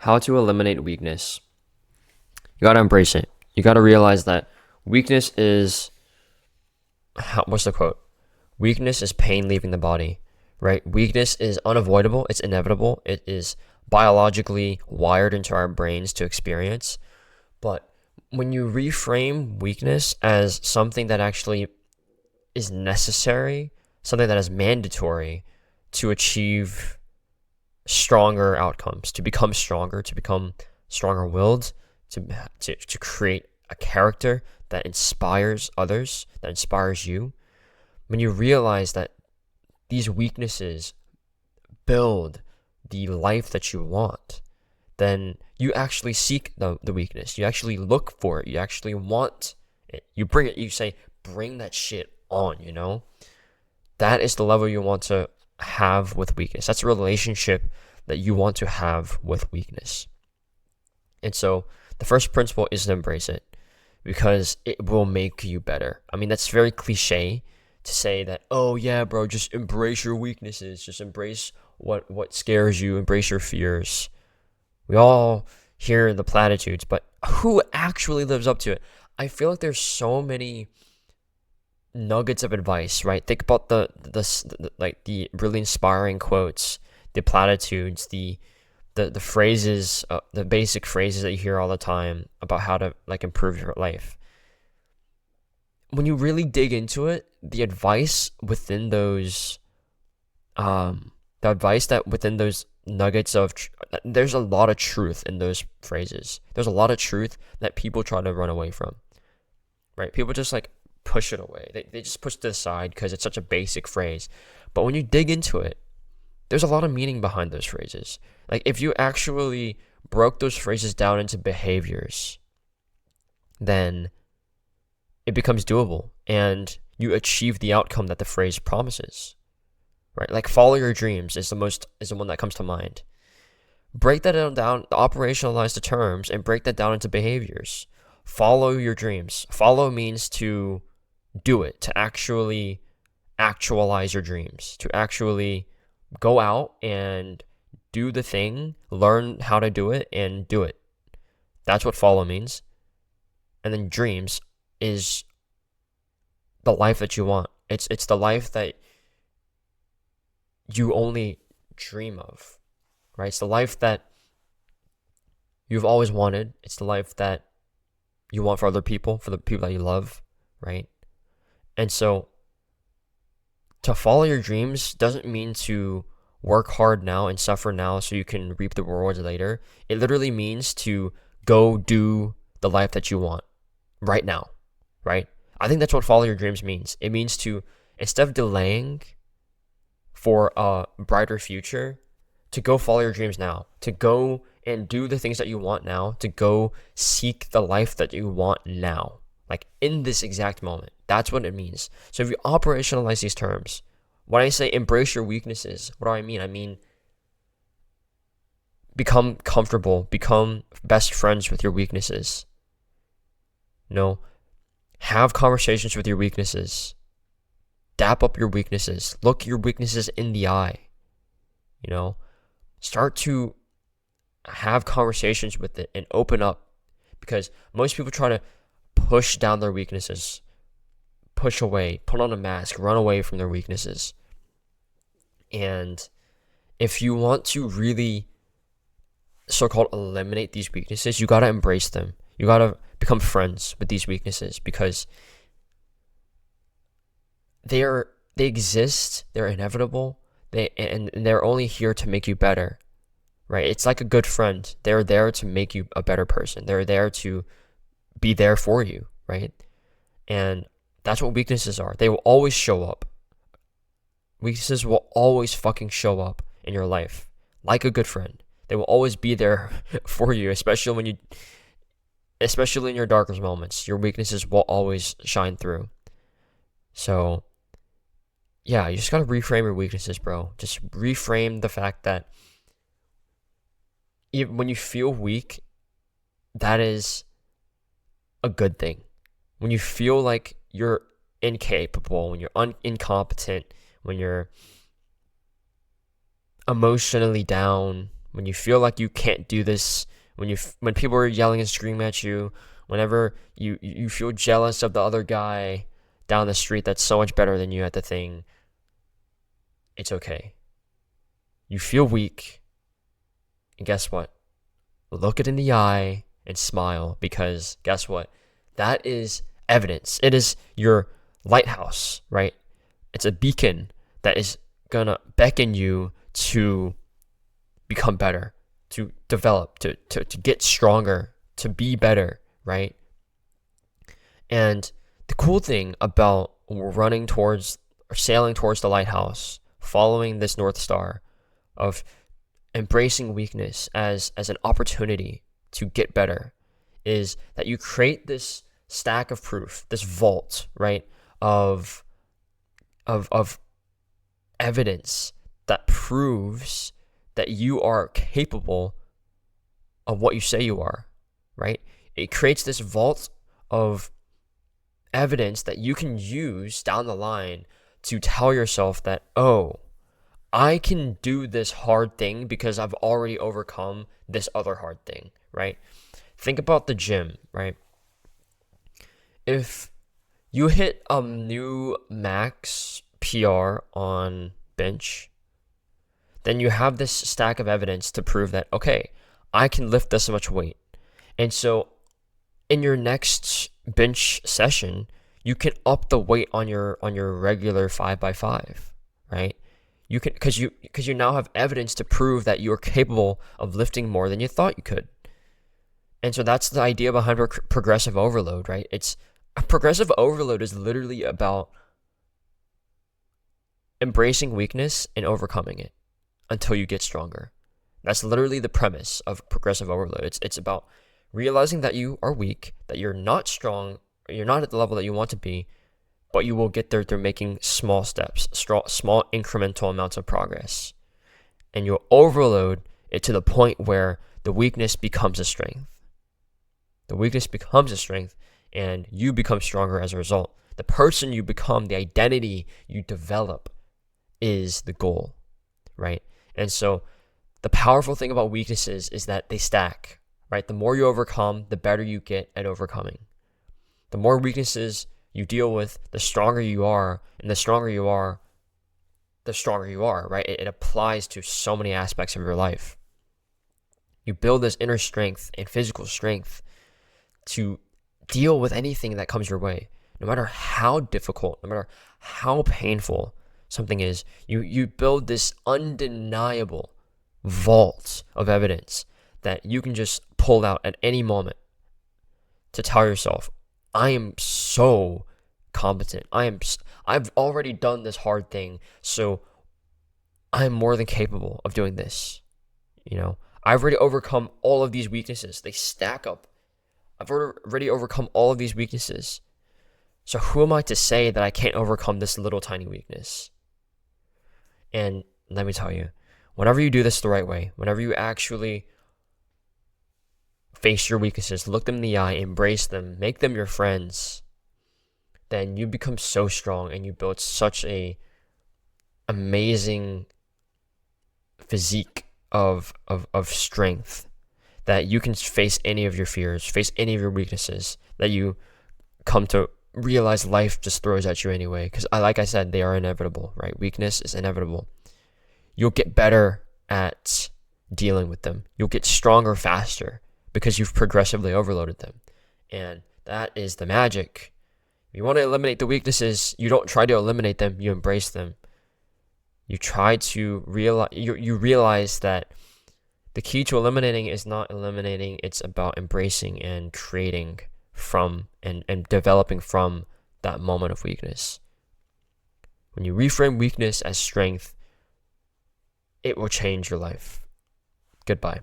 How to eliminate weakness. You got to embrace it. You got to realize that weakness is, what's the quote? Weakness is pain leaving the body, right? Weakness is unavoidable. It's inevitable. It is biologically wired into our brains to experience. But when you reframe weakness as something that actually is necessary, something that is mandatory to achieve stronger outcomes, to become stronger, to become stronger willed, to create a character that inspires others, that inspires you. When you realize that these weaknesses build the life that you want, then you actually seek the weakness. You actually look for it. You actually want it. You bring it. You say, bring that shit on, you know? That is the level you want to have with weakness. That's a relationship that you want to have with weakness. And so the first principle is to embrace it because it will make you better. I mean, that's very cliche to say that, oh yeah, bro, just embrace your weaknesses. Just embrace what scares you. Embrace your fears. We all hear the platitudes, but who actually lives up to it? I feel like there's so many nuggets of advice, right? Think about the like the really inspiring quotes, the platitudes, the phrases, the basic phrases that you hear all the time about how to like improve your life. When you really dig into it, the advice within those, the advice that within those nuggets of, there's a lot of truth in those phrases. There's a lot of truth that people try to run away from, right? People just like push it away. They just push it to the side because it's such a basic phrase. But when you dig into it, there's a lot of meaning behind those phrases. Like if you actually broke those phrases down into behaviors, then it becomes doable and you achieve the outcome that the phrase promises. Right? Like follow your dreams is the one that comes to mind. Break that down, operationalize the terms and break that down into behaviors. Follow your dreams. Follow means to do it, to actually actualize your dreams, to actually go out and do the thing, learn how to do it, and do it. That's what follow means. And then dreams is the life that you want. It's the life that you only dream of, right? It's the life that you've always wanted. It's the life that you want for other people, for the people that you love, right? And so to follow your dreams doesn't mean to work hard now and suffer now so you can reap the rewards later. It literally means to go do the life that you want right now, right? I think that's what follow your dreams means. It means to, instead of delaying for a brighter future, to go follow your dreams now, to go and do the things that you want now, to go seek the life that you want now, like in this exact moment. That's what it means. So if you operationalize these terms, when I say embrace your weaknesses, what do I mean? I mean, become comfortable, become best friends with your weaknesses. You know, have conversations with your weaknesses. Dap up your weaknesses. Look your weaknesses in the eye. You know, start to have conversations with it and open up, because most people try to push down their weaknesses, push away, put on a mask, run away from their weaknesses. And if you want to really so-called eliminate these weaknesses, you got to embrace them. You got to become friends with these weaknesses because they exist, they're inevitable, and they're only here to make you better. Right? It's like a good friend. They're there to make you a better person. They're there to be there for you, right? And that's what weaknesses are. They will always show up. Weaknesses will always fucking show up in your life like a good friend. They will always be there for you, especially in your darkest moments. Your weaknesses will always shine through. So, yeah, you just gotta reframe your weaknesses, bro. Just reframe the fact that when you feel weak, that is a good thing. When you feel like you're incapable, when you're incompetent, when you're emotionally down, When you feel like you can't do this, when people are yelling and screaming at you, whenever you feel jealous of the other guy down the street that's so much better than you at the thing, it's okay. You feel weak, and guess what? Look it in the eye and smile, because guess what? That is evidence. It is your lighthouse, right? It's a beacon that is gonna beckon you to become better, to develop, to get stronger, to be better, right? And the cool thing about running towards or sailing towards the lighthouse, following this North Star of embracing weakness as an opportunity to get better, is that you create this stack of proof, this vault, right, of evidence that proves that you are capable of what you say you are, right? It creates this vault of evidence that you can use down the line to tell yourself that, oh, I can do this hard thing because I've already overcome this other hard thing, right? Think about the gym, right? If you hit a new max PR on bench, then you have this stack of evidence to prove that, okay, I can lift this much weight. And so in your next bench session, you can up the weight on your regular 5x5, right? You can, because you now have evidence to prove that you're capable of lifting more than you thought you could. And so that's the idea behind progressive overload, right? It's progressive overload is literally about embracing weakness and overcoming it until you get stronger. That's literally the premise of progressive overload. It's about realizing that you are weak, that you're not strong, you're not at the level that you want to be, but you will get there through making small steps, small incremental amounts of progress. And you'll overload it to the point where the weakness becomes a strength. The weakness becomes a strength, and you become stronger as a result. The person you become, the identity you develop, is the goal, right? And so the powerful thing about weaknesses is that they stack, right? The more you overcome, the better you get at overcoming. The more weaknesses you deal with, the stronger you are, and the stronger you are, right? It applies to so many aspects of your life. You build this inner strength and physical strength to deal with anything that comes your way, no matter how difficult, no matter how painful something is. You build this undeniable vault of evidence that you can just pull out at any moment to tell yourself, I am so competent. I've already done this hard thing, so I'm more than capable of doing this. I've already overcome all of these weaknesses. They stack up. I've already overcome all of these weaknesses. So who am I to say that I can't overcome this little tiny weakness? And let me tell you, whenever you do this the right way, whenever you actually face your weaknesses, look them in the eye, embrace them, make them your friends, then you become so strong and you build such a amazing physique of strength that you can face any of your fears, face any of your weaknesses, that you come to realize life just throws at you anyway. Because like I said, they are inevitable, right? Weakness is inevitable. You'll get better at dealing with them. You'll get stronger faster because you've progressively overloaded them. And that is the magic. If you want to eliminate the weaknesses, you don't try to eliminate them, you embrace them. You try to you realize that the key to eliminating is not eliminating, it's about embracing and creating from and developing from that moment of weakness. When you reframe weakness as strength, it will change your life. Goodbye.